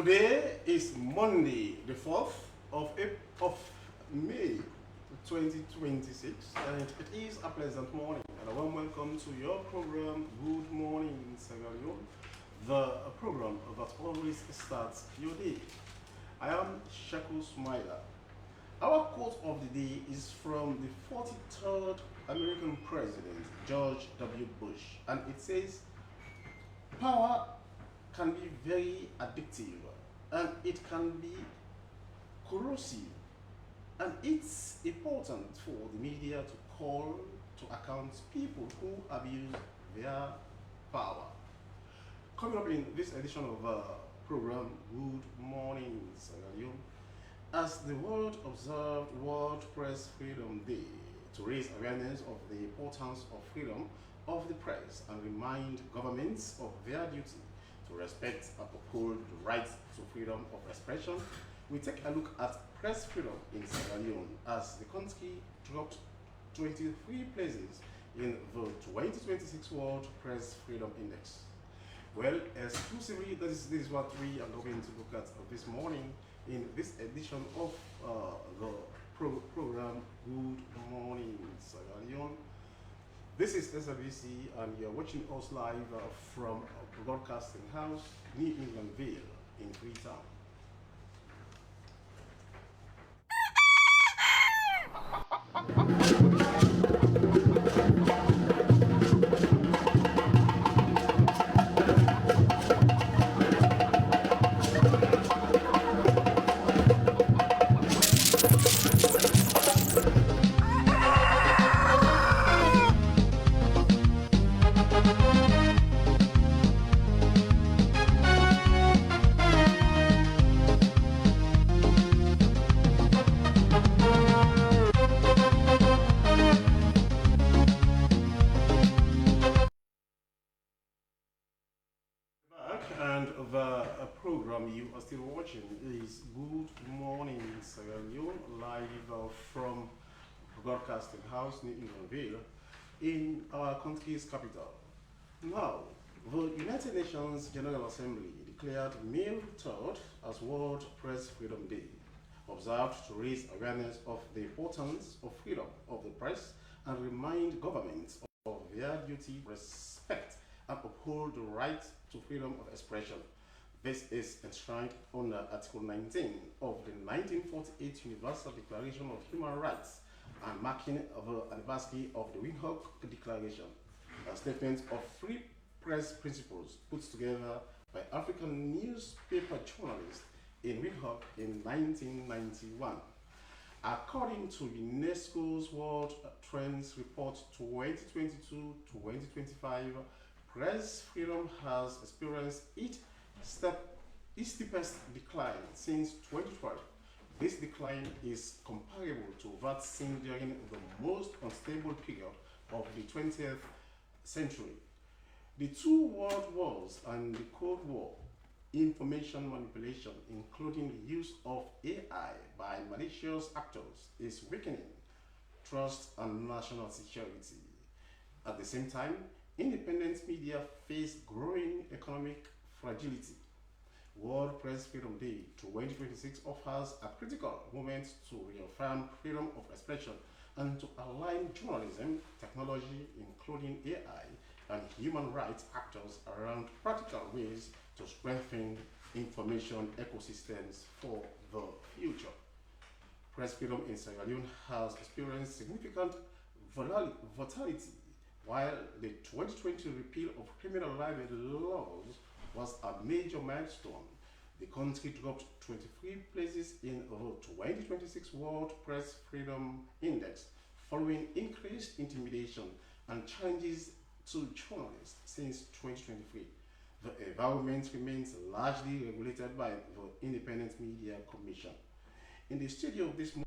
Today is Monday, the 4th of May 2026, and it is a pleasant morning. And a warm welcome to your program, Good Morning Sierra Leone, the program that always starts your day. I am Shaku Smiler. Our quote of the day is from the 43rd American President, George W. Bush, and it says, power can be very addictive and it can be corrosive, and it's important for the media to call to account people who abuse their power. Coming up in this edition of program Good Morning Sierra Leone, as the world observed World Press Freedom Day to raise awareness of the importance of freedom of the press and remind governments of their duty to respect and uphold the right to freedom of expression, we take a look at press freedom in Sierra Leone as the country dropped 23 places in the 2026 World Press Freedom Index. Well, exclusively, this is what we are going to look at this morning in this edition of the program Good Morning Sierra Leone. This is SABC, and you're watching us live from Broadcasting House, New England Vale in Freetown. And the program you are still watching is Good Morning Sierra Leone, live from Broadcasting House, New England Vale, in our country's capital. Now, the United Nations General Assembly declared May 3rd as World Press Freedom Day, observed to raise awareness of the importance of freedom of the press and remind governments of their duty to respect and uphold the right to freedom of expression. This is enshrined under Article 19 of the 1948 Universal Declaration of Human Rights and marking the anniversary of the Windhoek Declaration, a statement of free press principles put together by African newspaper journalists in Windhoek in 1991. According to UNESCO's World Trends Report 2022-2025, press freedom has experienced its steepest decline since 2012. This decline is comparable to that seen during the most unstable period of the 20th century. The two world wars and the Cold War, information manipulation, including the use of AI by malicious actors, is weakening trust and national security. At the same time, independent media face growing economic fragility. World Press Freedom Day 2026 offers a critical moment to reaffirm freedom of expression and to align journalism, technology, including AI, and human rights actors around practical ways to strengthen information ecosystems for the future. Press freedom in Sierra Leone has experienced significant volatility. While the 2020 repeal of criminal libel laws was a major milestone, the country dropped 23 places in the 2026 World Press Freedom Index following increased intimidation and challenges to journalists since 2023. The environment remains largely regulated by the Independent Media Commission. In the studio this morning,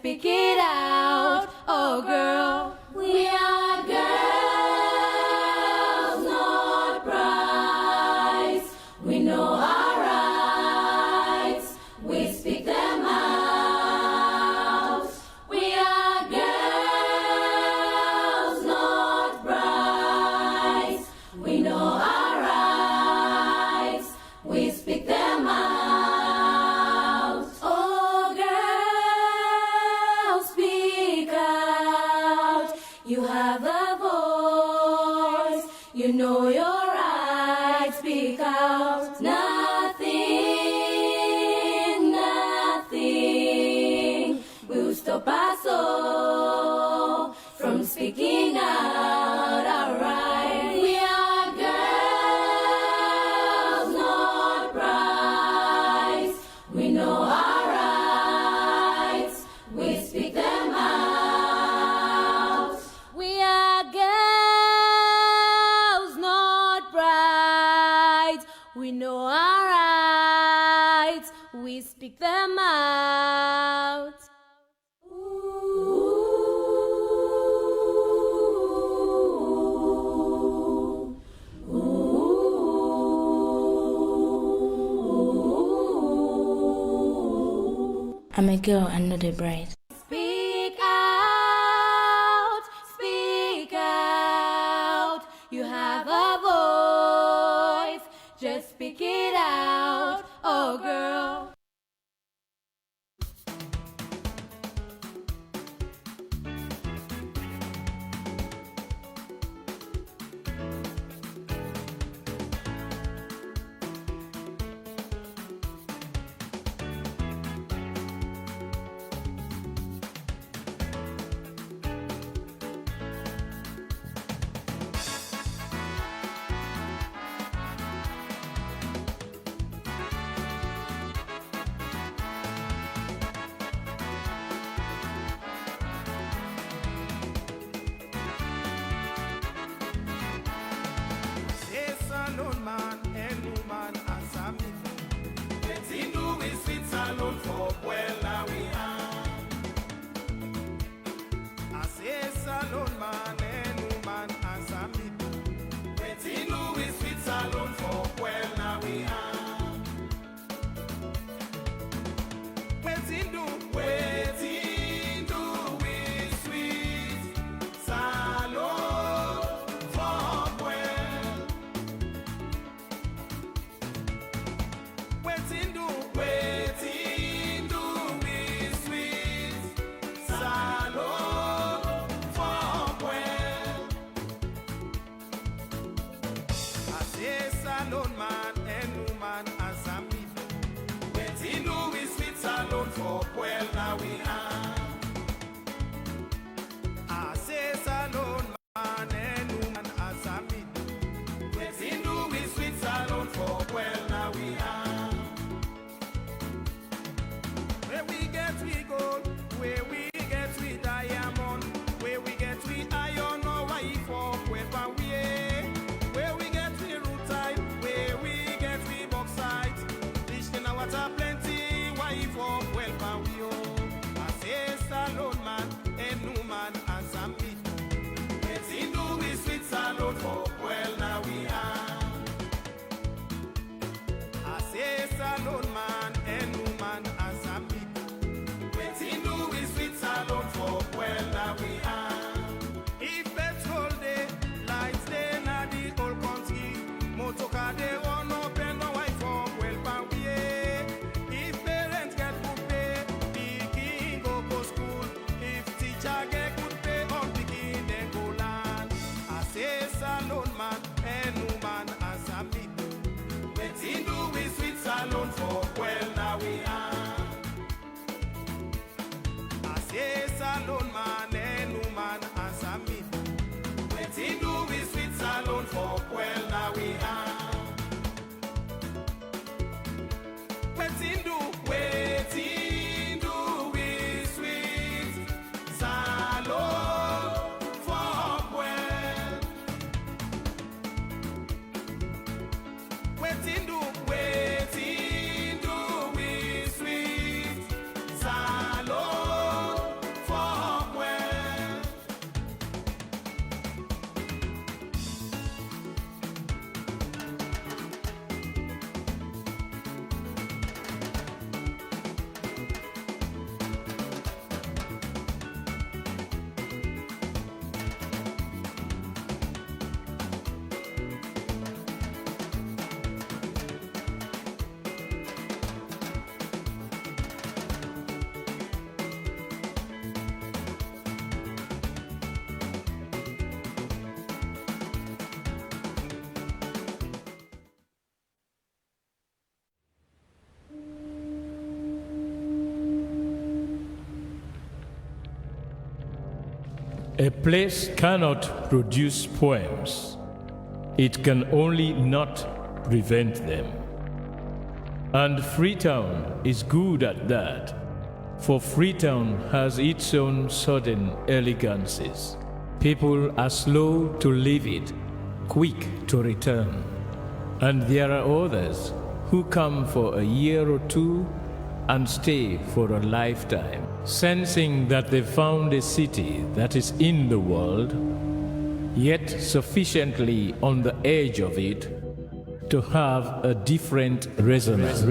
speak it out, oh girl. We are girls, not brides. We know our rights, we speak them out. We are girls, not brides. We know our rights, we speak them out. Oh girls, speak out. You have a voice, you know your rights. Speak out. Nothing will stop us all from speaking out our rights. We are girls, not brides. We know our rights, we speak them out. We are girls, not brides. We know our rights, we speak them out. I'm a girl and not a bride. Speak out, speak out. You have a voice, just speak it out, oh girl. Alone man and woman as a me. Let's do we sit alone for well now we are. I say alone man and woman as a me. Let's do we sit alone for well now we are. Waiting do we sweet salon for well. Waiting do we sweet salon for well. I say salon man and woman as a me. Waiting do we sweet salon for well now we are. I say salon man and woman as a me. Waiting do we sweet salon for well now we are. Where we get we gold, where we get we diamond, where we get we iron or wife or wherever we are. Where we get we rutite, where we get we bauxite. Fish in our water plenty, wife or wherever we are. I say salon man and woman as a me. Waiting do we sweet salon for well now we are. I say salon man and woman as a me. Waiting do we sweet salon for well now we are. If petrol day, lights day na the whole country. Motocar day one open no white for well pan we. If parents get good pay, pikin go school. If teacher get good pay, all pikin then go land. I say salon man and woman as a me. Waiting do we sweet salon for well now we are. I say salon man and woman as a me. Waiting do we sweet salon for well now we are. Waiting do we sweet salon for well. A place cannot produce poems. It can only not prevent them. And Freetown is good at that, for Freetown has its own sudden elegances. People are slow to leave it, quick to return. And there are others who come for a year or two and stay for a lifetime, sensing that they found a city that is in the world, yet sufficiently on the edge of it to have a different resonance.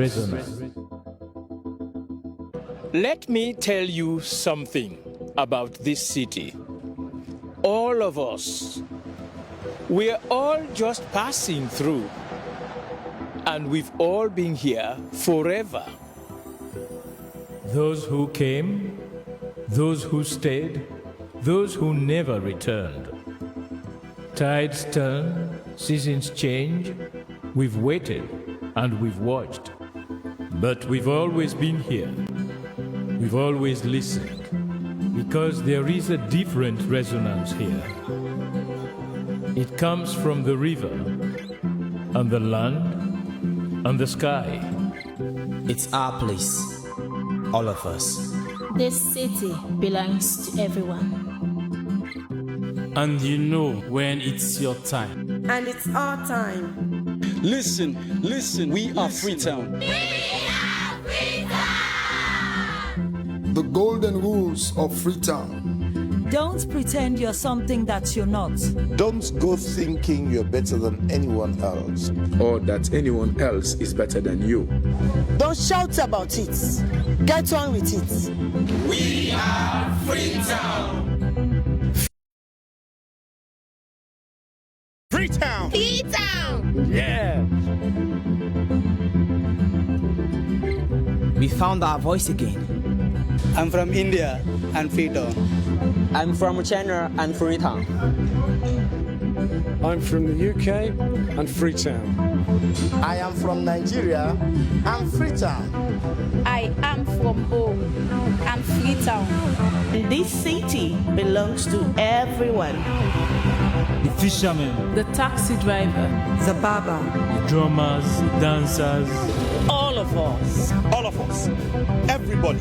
Let me tell you something about this city. All of us, we're all just passing through, and we've all been here forever. Those who came, those who stayed, those who never returned. Tides turn, seasons change. We've waited and we've watched. But we've always been here. We've always listened. Because there is a different resonance here. It comes from the river, and the land, and the sky. It's our place. All of us. This city belongs to everyone. And you know when it's your time. And it's our time. Listen, we are Freetown. The golden rules of Freetown. Don't pretend you're something that you're not. Don't go thinking you're better than anyone else, or that anyone else is better than you. Don't shout about it. Get on with it. We are Freetown. Freetown. Freetown. Yeah. We found our voice again. I'm from India and Freetown. I'm from China and Freetown. I'm from the UK and Freetown. I am from Nigeria and Freetown. I am from home and Freetown. This city belongs to everyone. The fishermen, the taxi driver, the barber, the drummers, the dancers. All of us. All of us. Everybody.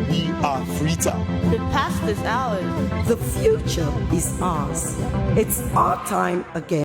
We are Freetown. The past is ours. The future is ours. It's our time again.